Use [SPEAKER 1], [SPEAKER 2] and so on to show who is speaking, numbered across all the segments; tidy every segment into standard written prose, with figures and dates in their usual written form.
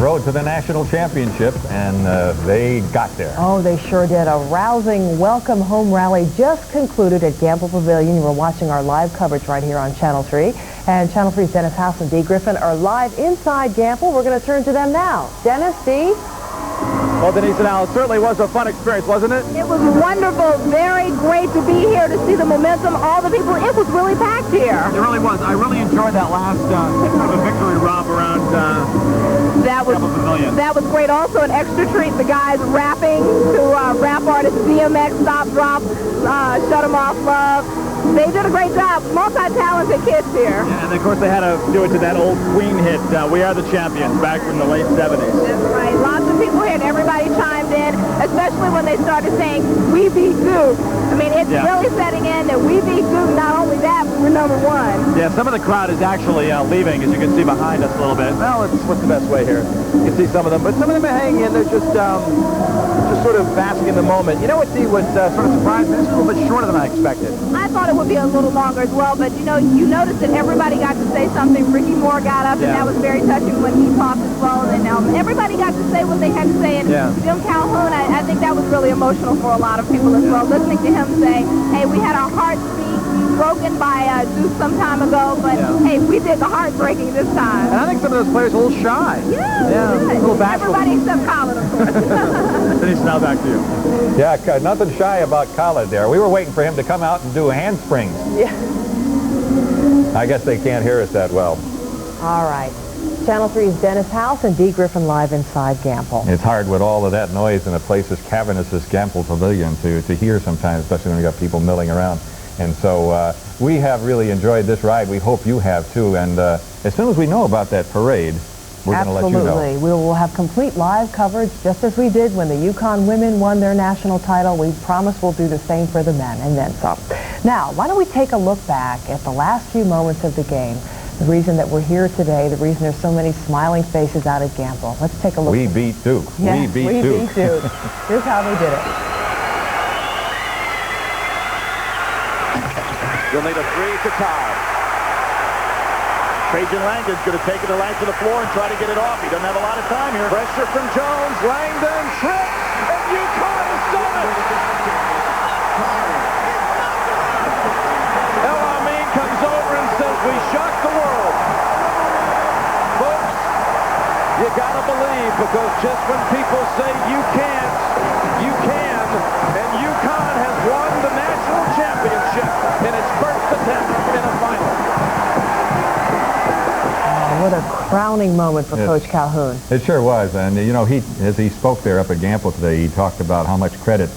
[SPEAKER 1] road to the national championship, and they got there.
[SPEAKER 2] Oh, they sure did. A rousing welcome home rally just concluded at Gamble Pavilion. You were watching our live coverage right here on Channel 3. And Channel 3's Dennis House and Dee Griffin are live inside Gamble. We're going to turn to them now. Dennis, Dee?
[SPEAKER 3] Well, Denise and Al, it certainly was a fun experience, wasn't it?
[SPEAKER 4] It was wonderful. Very great to be here, to see the momentum, all the people. It was really packed here.
[SPEAKER 3] It really was. I really enjoyed that last kind of a victory romp around
[SPEAKER 4] that was great. Also, an extra treat. The guys rapping to rap artist DMX, Stop, Drop, Shut 'Em Off, Love. They did a great job. Multi-talented kids here.
[SPEAKER 3] Yeah, and of course they had to do it to that old Queen hit, We Are the Champions, back from the late 70s.
[SPEAKER 4] That's right. Lots of people here, and everybody chimed in, especially when they started saying, "We beat Duke." I mean, it's really setting in that we beat Duke. Not only that, but we're #1.
[SPEAKER 3] Yeah, some of the crowd is actually leaving, as you can see behind us a little bit. Well, what's the best way here? You can see some of them, but some of them are hanging in. They're just sort of basking in the moment. You know what, Dee, was sort of surprised? It's a little bit shorter than I expected.
[SPEAKER 4] I thought it would be a little longer as well, but you noticed that everybody got to say something. Ricky Moore got up, and that was very touching when he talked as well. And everybody got to say what they had to say. And Jim Calhoun, I think that was really emotional for a lot of people as well. Listening to him say, "Hey, we had our hearts broken by Duke some time ago, but hey, we did the heartbreaking this time."
[SPEAKER 3] And I think some of those players are a little shy.
[SPEAKER 4] Yeah,
[SPEAKER 3] a little bashful.
[SPEAKER 4] Everybody except Colin, of course.
[SPEAKER 3] Denise, now back to you.
[SPEAKER 1] Yeah, nothing shy about Colin there. We were waiting for him to come out and do handsprings.
[SPEAKER 2] Yeah.
[SPEAKER 1] I guess they can't hear us that well.
[SPEAKER 2] All right. Channel 3's Dennis House and Dee Griffin live inside Gamble.
[SPEAKER 1] It's hard with all of that noise in a place as cavernous as Gamble Pavilion to hear sometimes, especially when you got people milling around. And so we have really enjoyed this ride. We hope you have too. And as soon as we know about that parade, we're going to let you know.
[SPEAKER 2] Absolutely. We will have complete live coverage, just as we did when the UConn women won their national title. We promise we'll do the same for the men, and then some. Now, why don't we take a look back at the last few moments of the game, the reason that we're here today, the reason there's so many smiling faces out at Gamble. Let's take a look.
[SPEAKER 1] We beat Duke.
[SPEAKER 2] Yes,
[SPEAKER 1] we beat Duke.
[SPEAKER 2] Here's how they did it.
[SPEAKER 3] You'll need a 3 to tie. Trajan Langdon's going to take it to length of the floor and try to get it off. He doesn't have a lot of time here. Pressure from Jones. Langdon trips, and UConn has done it. El Amin comes over and says, "We shocked the world." Folks, you got to believe, because just when people say you can't, you can. And UConn has won the national championship in its first attempt in a final.
[SPEAKER 2] What a crowning moment for Coach Calhoun.
[SPEAKER 1] It sure was. And, you know, as he spoke there up at Gamble today, he talked about how much credit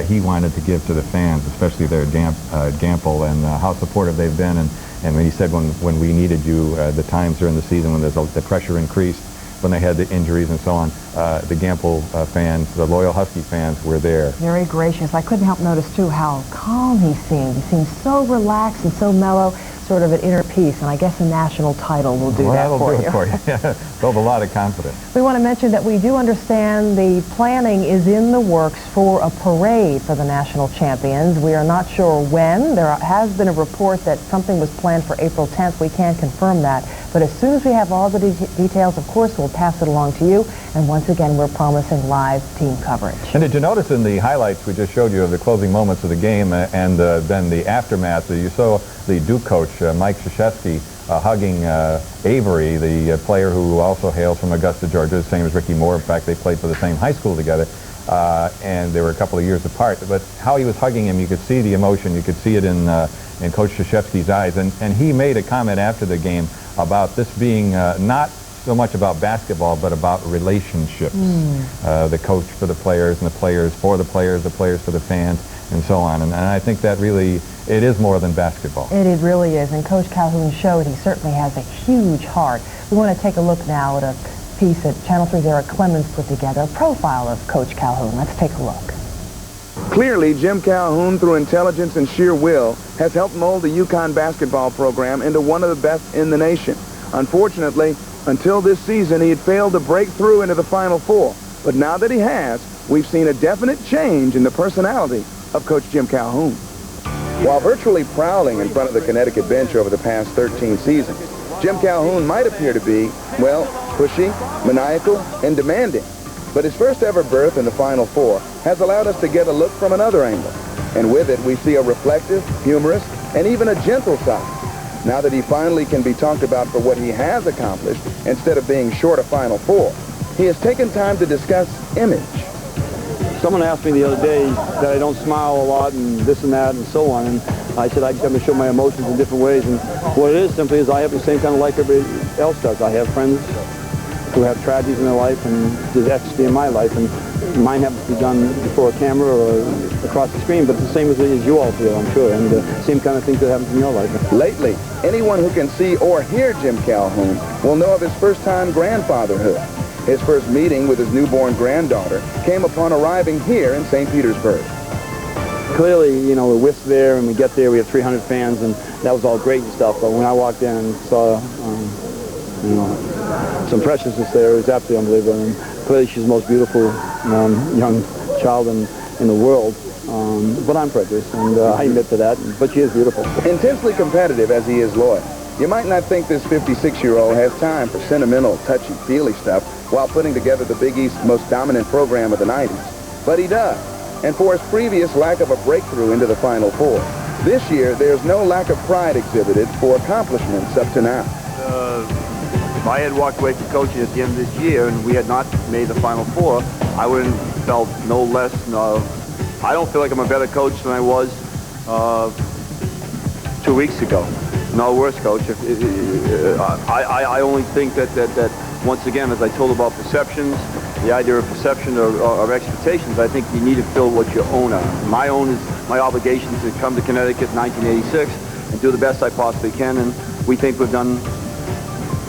[SPEAKER 1] he wanted to give to the fans, especially there at Gamble, and how supportive they've been. And he said when we needed you, the times during the season when the pressure increased, when they had the injuries and so on, the Gamble fans, the loyal Husky fans, were there.
[SPEAKER 2] Very gracious. I couldn't help notice, too, how calm he seemed. He seemed so relaxed and so mellow, sort of at inner peace, and I guess a national title will do that for you.
[SPEAKER 1] That'll do it for you. Build a lot of confidence.
[SPEAKER 2] We want to mention that we do understand the planning is in the works for a parade for the national champions. We are not sure when. There has been a report that something was planned for April 10th. We can't confirm that. But as soon as we have all the details, of course, we'll pass it along to you. And once again, we're promising live team coverage.
[SPEAKER 1] And did you notice in the highlights we just showed you of the closing moments of the game and then the aftermath, you saw the Duke coach, Mike Krzyzewski, hugging Avery, the player who also hails from Augusta, Georgia, the same as Ricky Moore. In fact, they played for the same high school together, and they were a couple of years apart. But how he was hugging him, you could see the emotion. You could see it in Coach Krzyzewski's eyes. And he made a comment after the game about this being not so much about basketball, but about relationships. The coach for the players, and the players for the players for the fans, and so on. And I think that really, it is more than basketball.
[SPEAKER 2] It really is, and Coach Calhoun showed he certainly has a huge heart. We want to take a look now at a piece that Channel 3's Eric Clemens put together, a profile of Coach Calhoun. Let's take a look.
[SPEAKER 5] Clearly, Jim Calhoun, through intelligence and sheer will, has helped mold the UConn basketball program into one of the best in the nation. Unfortunately, until this season, he had failed to break through into the Final Four. But now that he has, we've seen a definite change in the personality of Coach Jim Calhoun. While virtually prowling in front of the Connecticut bench over the past 13 seasons, Jim Calhoun might appear to be, well, pushy, maniacal, and demanding. But his first ever berth in the Final Four has allowed us to get a look from another angle. And with it, we see a reflective, humorous, and even a gentle side. Now that he finally can be talked about for what he has accomplished, instead of being short a Final Four, he has taken time to discuss image.
[SPEAKER 6] Someone asked me the other day that I don't smile a lot and this and that and so on, and I said I just have to show my emotions in different ways, and what it is simply is I have the same kind of life everybody else does. I have friends who have tragedies in their life and there's ecstasy in my life, and mine happens to be done before a camera or across the screen, but it's the same as you all feel, I'm sure, and the same kind of things that happens in your life.
[SPEAKER 5] Lately, anyone who can see or hear Jim Calhoun will know of his first-time grandfatherhood. His first meeting with his newborn granddaughter came upon arriving here in St. Petersburg.
[SPEAKER 6] Clearly, you know, we're whisked there, and we get there, we have 300 fans, and that was all great and stuff, but when I walked in and saw, you know, some preciousness there, it was absolutely unbelievable, and clearly she's the most beautiful young child in the world, but I'm prejudiced, and I admit to that, but she is beautiful.
[SPEAKER 5] Intensely competitive as he is loyal, you might not think this 56-year-old has time for sentimental, touchy-feely stuff while putting together the Big East's most dominant program of the 90s. But he does, and for his previous lack of a breakthrough into the Final Four, this year there's no lack of pride exhibited for accomplishments up to now.
[SPEAKER 7] If I had walked away from coaching at the end of this year and we had not made the Final Four, I would have felt no less. I don't feel like I'm a better coach than I was 2 weeks ago. No worse coach. I only think that once again, as I told about perceptions, the idea of perception or expectations, I think you need to fill what you own on. My obligation is to come to Connecticut in 1986 and do the best I possibly can, and we think we've done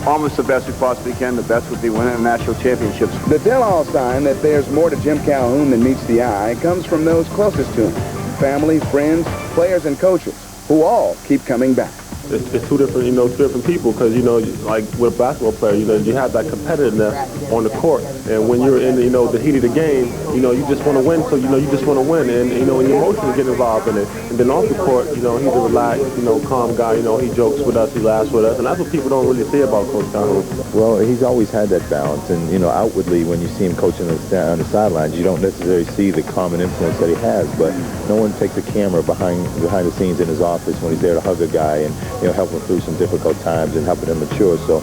[SPEAKER 7] almost the best we possibly can. The best would be winning national championships.
[SPEAKER 5] The tell-all sign that there's more to Jim Calhoun than meets the eye comes from those closest to him. Family, friends, players, and coaches, who all keep coming back.
[SPEAKER 8] It's two different people, because, like with a basketball player, you have that competitiveness on the court. And when you're in, the heat of the game, you just want to win, so, you just want to win. And, and your emotions get involved in it. And then off the court, he's a relaxed, calm guy. He jokes with us, he laughs with us. And that's what people don't really say about Coach Calhoun.
[SPEAKER 9] Well, he's always had that balance. And, outwardly, when you see him coaching on the sidelines, you don't necessarily see the common influence that he has. But no one takes a camera behind the scenes in his office when he's there to hug a guy and, help them through some difficult times and helping them mature. So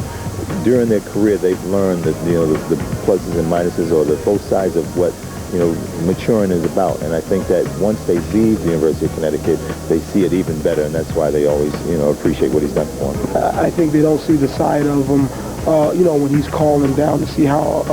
[SPEAKER 9] during their career, they've learned that, the pluses and minuses, or the both sides of what, maturing is about. And I think that once they leave the University of Connecticut, they see it even better, and that's why they always, appreciate what he's done for them.
[SPEAKER 10] I think they don't see the side of him, when he's calling down to see how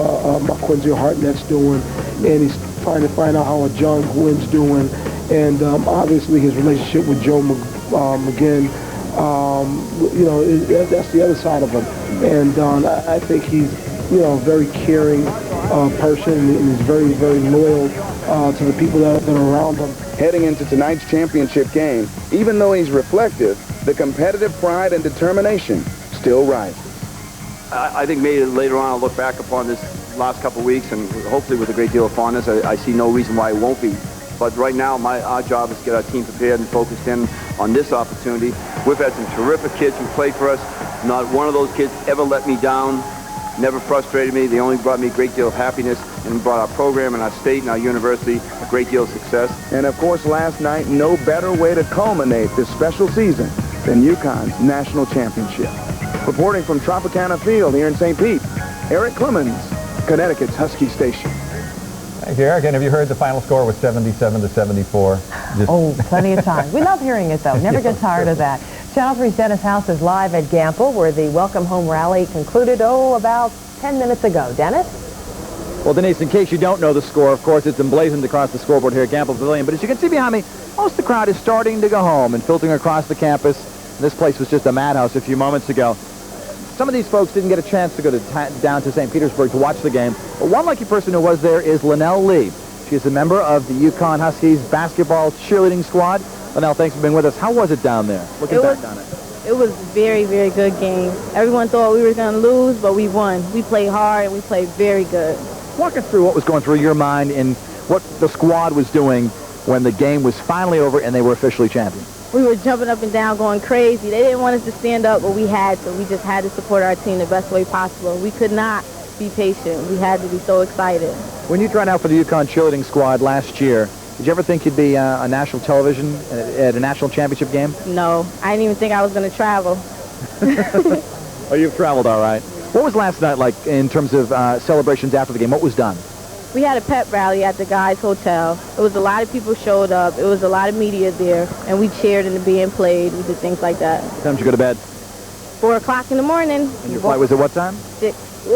[SPEAKER 10] Quincy Hartnett's doing, and he's trying to find out how John Gwynn's doing, and obviously his relationship with Joe McGinn. That's the other side of him, and I think he's, a very caring person, and he's very, very loyal to the people that are around him.
[SPEAKER 5] Heading into tonight's championship game, even though he's reflective, the competitive pride and determination still rises.
[SPEAKER 7] I think maybe later on I'll look back upon this last couple of weeks, and hopefully with a great deal of fondness. I see no reason why it won't be. But right now, our job is to get our team prepared and focused in on this opportunity. We've had some terrific kids who played for us. Not one of those kids ever let me down, never frustrated me. They only brought me a great deal of happiness and brought our program and our state and our university a great deal of success.
[SPEAKER 5] And of course, last night, no better way to culminate this special season than UConn's national championship. Reporting from Tropicana Field here in St. Pete, Eric Clemens, Connecticut's Husky Station.
[SPEAKER 1] Thank you, Eric. And have you heard the final score was 77-74?
[SPEAKER 2] Plenty of times. We love hearing it, though. Never get tired of that. Channel 3's Dennis House is live at Gamble, where the Welcome Home Rally concluded, about 10 minutes ago. Dennis?
[SPEAKER 11] Well, Denise, in case you don't know the score, of course, it's emblazoned across the scoreboard here at Gamble Pavilion. But as you can see behind me, most of the crowd is starting to go home and filtering across the campus. This place was just a madhouse a few moments ago. Some of these folks didn't get a chance to go down to St. Petersburg to watch the game, but one lucky person who was there is Linnell Lee. She is a member of the UConn Huskies basketball cheerleading squad. Linnell, thanks for being with us. How was it down there? Looking back on it.
[SPEAKER 12] It was a very, very good game. Everyone thought we were going to lose, but we won. We played hard, and we played very good.
[SPEAKER 11] Walk us through what was going through your mind and what the squad was doing when the game was finally over and they were officially champions.
[SPEAKER 12] we were jumping up and down, going crazy. They didn't want us to stand up, but we had to. We just had to support our team the best way possible. We could not be patient. We had to be so excited.
[SPEAKER 11] When you tried out for the UConn cheerleading squad last year, did you ever think you'd be on national television at a national championship game?
[SPEAKER 12] No, I didn't even think I was going to travel.
[SPEAKER 11] Oh, you've traveled all right. What was last night like in terms of celebrations after the game? What was done?
[SPEAKER 12] We had a pep rally at the guys' hotel. It was a lot of people showed up. It was a lot of media there, and we cheered and the band played. We did things like that.
[SPEAKER 11] What time did you go to bed?
[SPEAKER 12] 4 o'clock in the morning.
[SPEAKER 11] And your flight was at what time?
[SPEAKER 12] 6.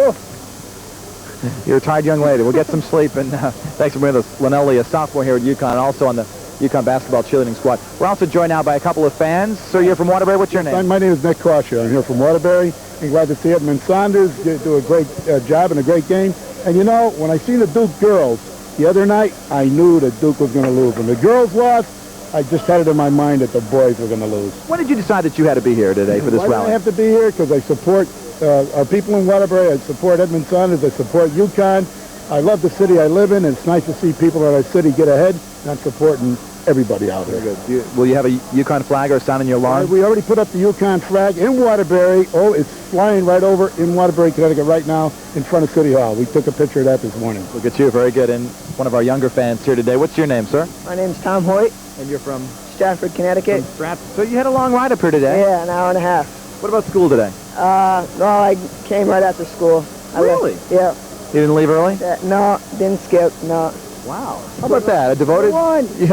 [SPEAKER 11] You're a tired young lady. We'll get some sleep, and thanks for being with us. Linnelli, a sophomore here at UConn, and also on the UConn basketball cheerleading squad. We're also joined now by a couple of fans. Sir, you're from Waterbury. What's your name?
[SPEAKER 13] My name is Nick Crawshaw. I'm here from Waterbury. I'm glad to see Edmund Saunders do a great job and a great game. And you know, when I seen the Duke girls the other night, I knew that Duke was going to lose. When the girls lost, I just had it in my mind that the boys were going to lose.
[SPEAKER 11] When did you decide that you had to be here today for this
[SPEAKER 13] Why
[SPEAKER 11] rally?
[SPEAKER 13] did I have to be here? Because I support our people in Waterbury. I support Edmund Saunders. I support UConn. I love the city I live in, and it's nice to see people in our city get ahead, not supporting everybody out here.
[SPEAKER 11] Very good. Will you have a UConn flag or a sign on your lawn?
[SPEAKER 13] We already put up the UConn flag in Waterbury. Oh, it's flying right over in Waterbury, Connecticut right now in front of City Hall. We took a picture of that this morning.
[SPEAKER 11] Look at you. Very good. And one of our younger fans here today. What's your name, sir?
[SPEAKER 14] My name's Tom Hoyt.
[SPEAKER 11] And you're from?
[SPEAKER 14] Stratford, Connecticut.
[SPEAKER 11] From Stratford. So you had a long ride up here today?
[SPEAKER 14] Yeah, an hour and a half.
[SPEAKER 11] What about school today?
[SPEAKER 14] No, I came right after school.
[SPEAKER 11] Really?
[SPEAKER 14] Yeah.
[SPEAKER 11] You didn't leave early?
[SPEAKER 14] No, didn't skip, no.
[SPEAKER 11] Wow. How about that? A devoted,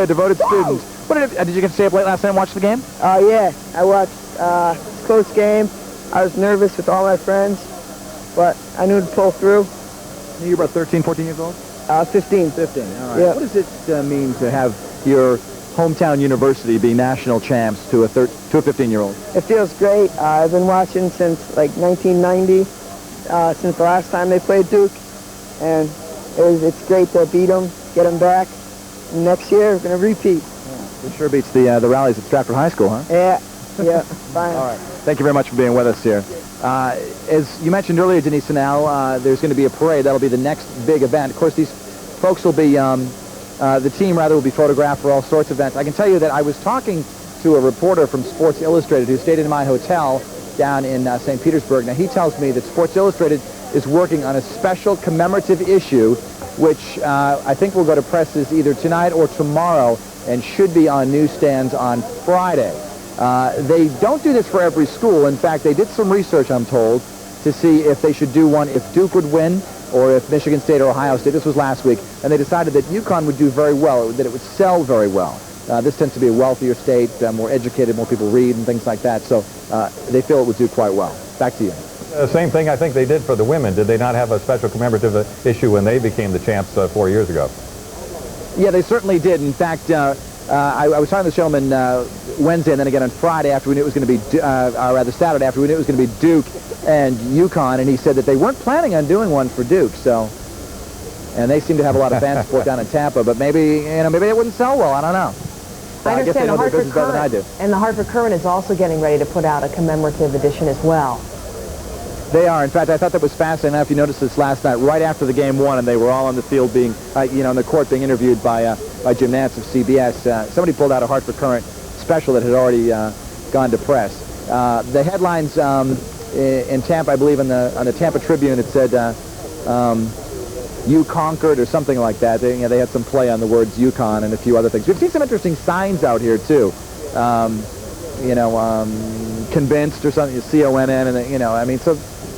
[SPEAKER 11] devoted student. What did you get to stay up late last night and watch the game?
[SPEAKER 14] Yeah. I watched close game. I was nervous with all my friends, but I knew to pull through.
[SPEAKER 11] You're about 13, 14 years old?
[SPEAKER 14] 15.
[SPEAKER 11] 15, all right.
[SPEAKER 14] Yeah.
[SPEAKER 11] What does it mean to have your hometown university be national champs to a 15-year-old?
[SPEAKER 14] It feels great. I've been watching since like 1990, since the last time they played Duke, and it's great to beat them, get them back. And next year, we're going to repeat.
[SPEAKER 11] Yeah. It sure beats the rallies at Stratford High School, huh?
[SPEAKER 14] Yeah, fine.
[SPEAKER 11] All right. Thank you very much for being with us here. As you mentioned earlier, Denise Sanel, there's going to be a parade. That'll be the next big event. Of course, these folks will be, the team rather, will be photographed for all sorts of events. I can tell you that I was talking to a reporter from Sports Illustrated who stayed in my hotel down in St. Petersburg. Now, he tells me that Sports Illustrated is working on a special commemorative issue, which I think will go to presses either tonight or tomorrow and should be on newsstands on Friday. They don't do this for every school. In fact, they did some research, I'm told, to see if they should do one if Duke would win or if Michigan State or Ohio State. This was last week. And they decided that UConn would do very well, that it would sell very well. This tends to be a wealthier state, more educated, more people read and things like that. So they feel it would do quite well. Back to you.
[SPEAKER 1] Same thing I think they did for the women. Did they not have a special commemorative issue when they became the champs 4 years ago?
[SPEAKER 11] Yeah, they certainly did. In fact, I was talking to this gentleman Wednesday and then again on Friday after we knew it was going to be, or rather Saturday after we knew it was going to be Duke and UConn, and he said that they weren't planning on doing one for Duke. So, and they seem to have a lot of fan support down in Tampa, but maybe maybe it wouldn't sell well. I don't know.
[SPEAKER 2] I
[SPEAKER 11] guess they
[SPEAKER 2] understand
[SPEAKER 11] know
[SPEAKER 2] the
[SPEAKER 11] their
[SPEAKER 2] Hartford
[SPEAKER 11] business better than I do.
[SPEAKER 2] Current, and the Hartford Current is also getting ready to put out a commemorative edition as well.
[SPEAKER 11] They are. In fact, I thought that was fascinating. If you noticed this last night, right after the game won, and they were all on the field being, on the court being interviewed by Jim Nantz of CBS. Somebody pulled out a Hartford Current special that had already gone to press. The headlines in Tampa, I believe, on the Tampa Tribune, it said, "You conquered" or something like that. They had some play on the words UConn and a few other things. We've seen some interesting signs out here too. Convinced or something, CONN, and so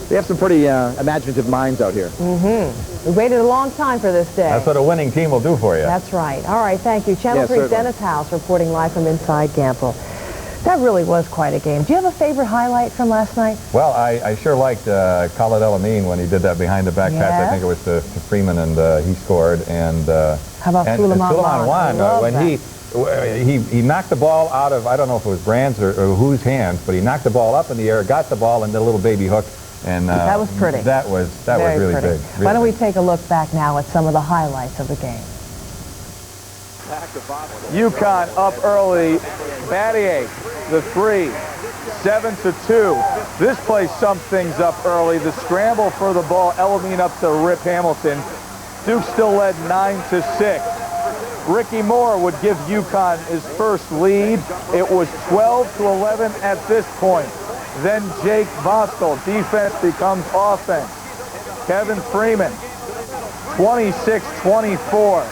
[SPEAKER 11] they have some pretty imaginative minds out here.
[SPEAKER 2] Mm-hmm. We waited a long time for this day.
[SPEAKER 1] That's what a winning team will do for you.
[SPEAKER 2] That's right. All right, thank you. Channel 3's Dennis House reporting live from inside Gamble. That really was quite a game. Do you have a favorite highlight from last night?
[SPEAKER 1] Well, I sure liked Khalid El-Amin when he did that behind the back pass. I think it was to Freeman, and he scored. And
[SPEAKER 2] how about Suleiman
[SPEAKER 1] Wan? When he knocked the ball out of, I don't know if it was Brand's or whose hands, but he knocked the ball up in the air, got the ball, and did a little baby hook. And
[SPEAKER 2] that was pretty.
[SPEAKER 1] That was really
[SPEAKER 2] pretty.
[SPEAKER 1] big.
[SPEAKER 2] Why don't we take a look back now at some of the highlights of the game?
[SPEAKER 3] UConn up early. Battier, the 3, 7-2. This play summed things up early. The scramble for the ball, El-Amin up to Rip Hamilton. Duke still led 9-6. Ricky Moore would give UConn his first lead. It was 12-11 at this point. Then Jake Vostel, defense becomes offense. Kevin Freeman, 26-24.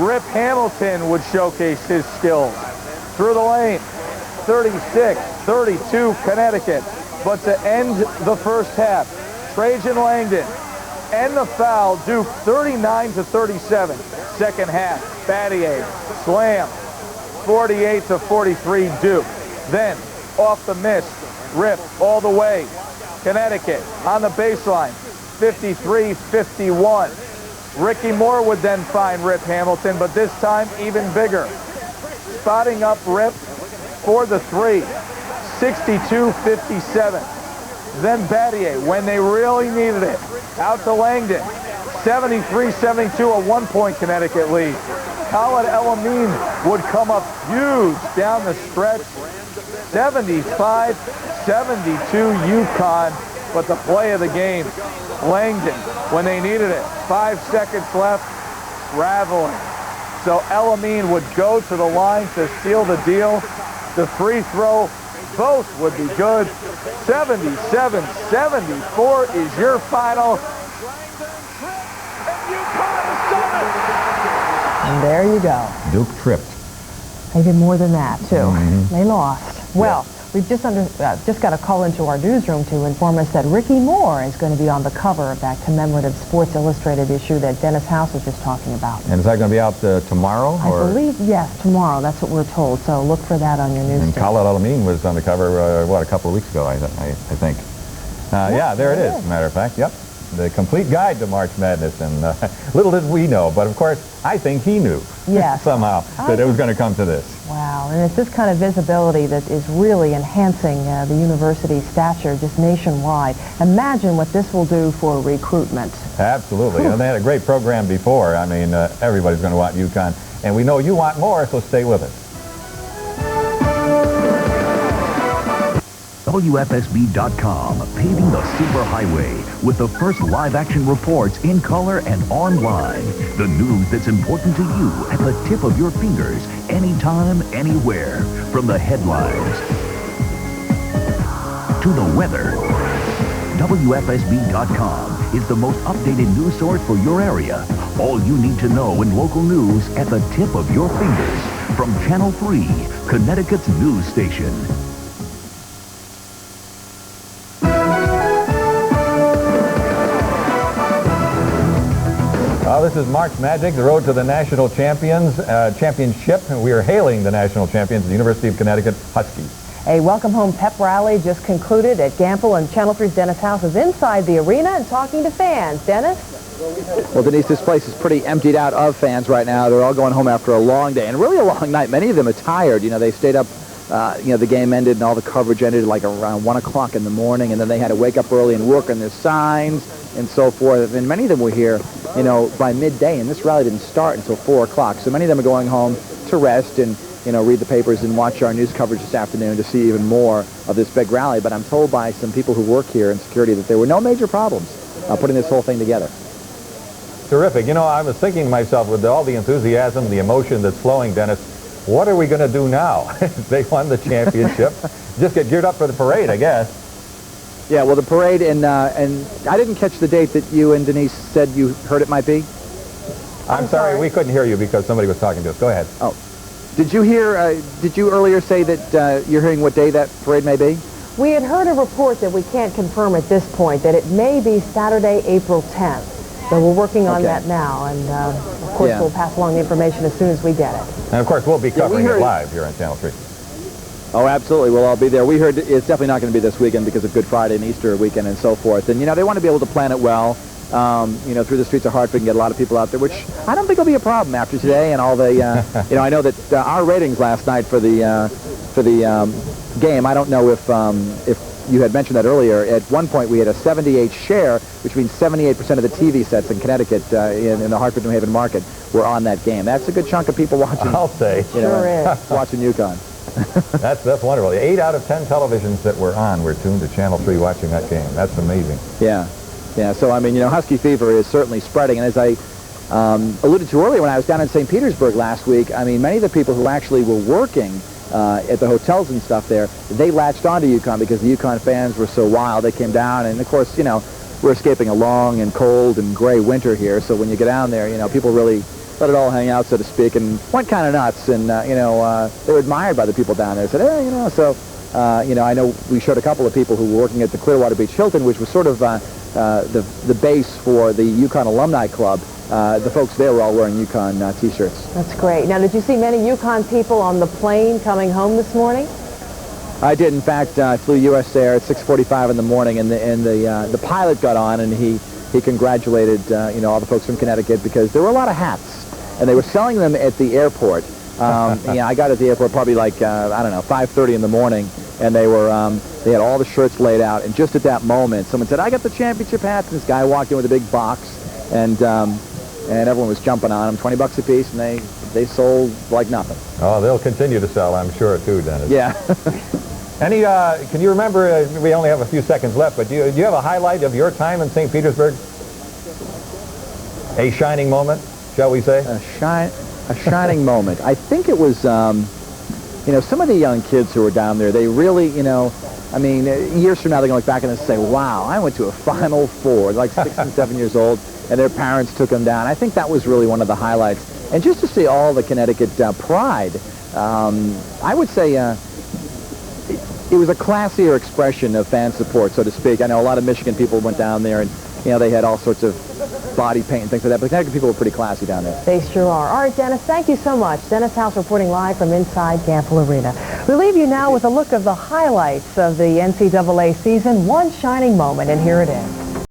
[SPEAKER 3] Rip Hamilton would showcase his skills. Through the lane, 36-32 Connecticut. But to end the first half, Trajan Langdon and the foul, Duke 39-37. Second half, Battier, slam, 48-43 Duke. Then, off the miss, Rip all the way. Connecticut on the baseline, 53-51. Ricky Moore would then find Rip Hamilton, but this time even bigger. Spotting up Rip for the three, 62-57. Then Battier, when they really needed it, out to Langdon, 73-72, a one-point Connecticut lead. Khalid El-Amin would come up huge down the stretch, 75-72 UConn, but the play of the game, Langdon, when they needed it, 5 seconds left, traveling. So El-Amin would go to the line to seal the deal. The free throw, both would be good. 77-74 is your final.
[SPEAKER 2] And there you go.
[SPEAKER 1] Duke tripped.
[SPEAKER 2] They did more than that, too. They lost. Well, we've just got a call into our newsroom to inform us that Ricky Moore is going to be on the cover of that commemorative Sports Illustrated issue that Dennis House was just talking about.
[SPEAKER 1] And is that going to be out tomorrow?
[SPEAKER 2] I believe, yes, tomorrow. That's what we're told. So look for that on your newsroom.
[SPEAKER 1] And Khalid El-Amin was on the cover, a couple of weeks ago, I think. Yeah, there it is, as a matter of fact. Yep. The complete guide to March Madness, and little did we know, but of course, I think he knew somehow that it was going to come to this.
[SPEAKER 2] Wow, and it's this kind of visibility that is really enhancing the university's stature just nationwide. Imagine what this will do for recruitment.
[SPEAKER 1] Absolutely, and they had a great program before. I mean, everybody's going to want UConn, and we know you want more, so stay with us.
[SPEAKER 15] WFSB.com, paving the superhighway with the first live-action reports in color and online. The news that's important to you at the tip of your fingers, anytime, anywhere. From the headlines to the weather, WFSB.com is the most updated news source for your area. All you need to know in local news at the tip of your fingers. From Channel 3, Connecticut's news station.
[SPEAKER 1] This is March Magic, the road to the national championship. We are hailing the national champions, the University of Connecticut Huskies.
[SPEAKER 2] A welcome home pep rally just concluded at Gamble, and Channel 3's Dennis House is inside the arena and talking to fans. Dennis?
[SPEAKER 11] Well, Denise, this place is pretty emptied out of fans right now. They're all going home after a long day, and really a long night. Many of them are tired. You know, they stayed up, the game ended and all the coverage ended like around 1 o'clock in the morning, and then they had to wake up early and work on their signs and so forth. And many of them were here, by midday, and this rally didn't start until 4 o'clock. So many of them are going home to rest and, read the papers and watch our news coverage this afternoon to see even more of this big rally. But I'm told by some people who work here in security that there were no major problems putting this whole thing together.
[SPEAKER 1] Terrific. I was thinking to myself, with all the enthusiasm, the emotion that's flowing, Dennis, what are we going to do now? They won the championship. Just get geared up for the parade, I guess.
[SPEAKER 11] Yeah, well, the parade, and I didn't catch the date that you and Denise said you heard it might be.
[SPEAKER 1] I'm sorry, we couldn't hear you because somebody was talking to us. Go ahead.
[SPEAKER 11] Oh. Did you hear, did you earlier say that you're hearing what day that parade may be?
[SPEAKER 2] We had heard a report that we can't confirm at this point, that it may be Saturday, April 10th. So we're working on that now, and of course we'll pass along the information as soon as we get it.
[SPEAKER 1] And of course we'll be covering it live here on Channel 3.
[SPEAKER 11] Oh, absolutely. We'll all be there. We heard it's definitely not going to be this weekend because of Good Friday and Easter weekend and so forth. And, they want to be able to plan it well. Through the streets of Hartford and get a lot of people out there, which I don't think will be a problem after today and all the, I know that our ratings last night for the game, I don't know if you had mentioned that earlier. At one point, we had a 78 share, which means 78% of the TV sets in Connecticut in the Hartford, New Haven market were on that game. That's a good chunk of people watching.
[SPEAKER 1] I'll say.
[SPEAKER 2] Sure is.
[SPEAKER 11] Watching UConn.
[SPEAKER 1] That's wonderful. 8 out of 10 televisions that were on were tuned to Channel 3 watching that game. That's amazing.
[SPEAKER 11] Yeah. Yeah, so, Husky fever is certainly spreading. And as I alluded to earlier when I was down in St. Petersburg last week, I mean, many of the people who actually were working at the hotels and stuff there, they latched onto UConn because the UConn fans were so wild. They came down, and of course, you know, we're escaping a long and cold and gray winter here, so when you get down there, you know, people really let it all hang out, so to speak, and went kind of nuts, and, you know, they were admired by the people down there. Said, hey, you know, so, you know, I know we showed a couple of people who were working at the Clearwater Beach Hilton, which was sort of the base for the UConn Alumni Club. The folks there were all wearing UConn T-shirts.
[SPEAKER 2] That's great. Now, did you see many UConn people on the plane coming home this morning?
[SPEAKER 11] I did. In fact, I flew U.S. Air at 6:45 in the morning, and the pilot got on, and he congratulated you know, all the folks from Connecticut because there were a lot of hats, and they were selling them at the airport. Yeah, I got at the airport probably like I don't know, 5:30 in the morning, and they were they had all the shirts laid out, and just at that moment, someone said, "I got the championship hats." And this guy walked in with a big box, and everyone was jumping on them, $20 a piece, and they sold like nothing.
[SPEAKER 1] Oh, they'll continue to sell, I'm sure, too, Dennis.
[SPEAKER 11] Yeah.
[SPEAKER 1] Any, can you remember, we only have a few seconds left, but do you have a highlight of your time in St. Petersburg? A shining moment, shall we say?
[SPEAKER 11] A shining moment. I think it was, you know, some of the young kids who were down there, they really, you know, I mean, years from now they're going to look back and say, wow, I went to a Final Four, like 6 and 7 years old, and their parents took them down. I think that was really one of the highlights. And just to see all the Connecticut pride, I would say it was a classier expression of fan support, so to speak. I know a lot of Michigan people went down there, and, you know, they had all sorts of body paint and things like that, but Connecticut people were pretty classy down there.
[SPEAKER 2] They sure are. All right, Dennis, thank you so much. Dennis House reporting live from inside Gampel Arena. We leave you now with a look of the highlights of the NCAA season, one shining moment, and here it is.